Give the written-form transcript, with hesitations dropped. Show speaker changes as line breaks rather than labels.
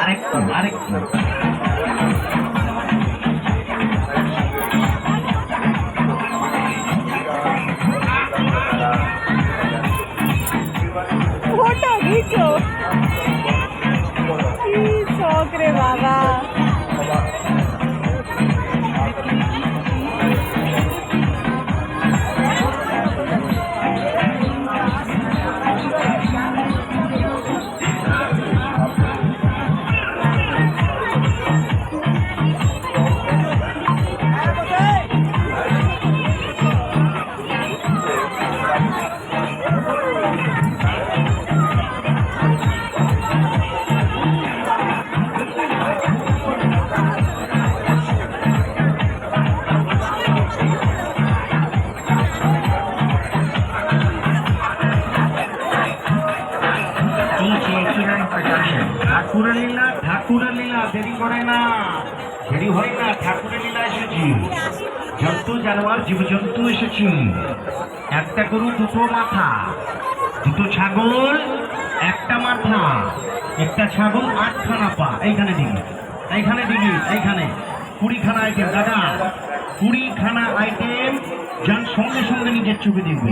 আরেকটু আরেকটু
ফটো ঘিচো কি শখ রে বাবা।
ঠাকুরের লীলা ঠাকুরের লীলা দেরি করে না, দেরি হয় না। ঠাকুরের লীলা এসেছি, জন্তু জানোয়ার জীবজন্তু এসেছি। একটা গরু দুটো মাথা, দুটো ছাগল একটা মাথা, একটা ছাগল 8খানা পা। এইখানে দিবি, এইখানে দিবি, এইখানে 20খানা আইটেম দাদা, 20খানা আইটেম। যার সঙ্গে সঙ্গে নিজের চোখে দেখবি।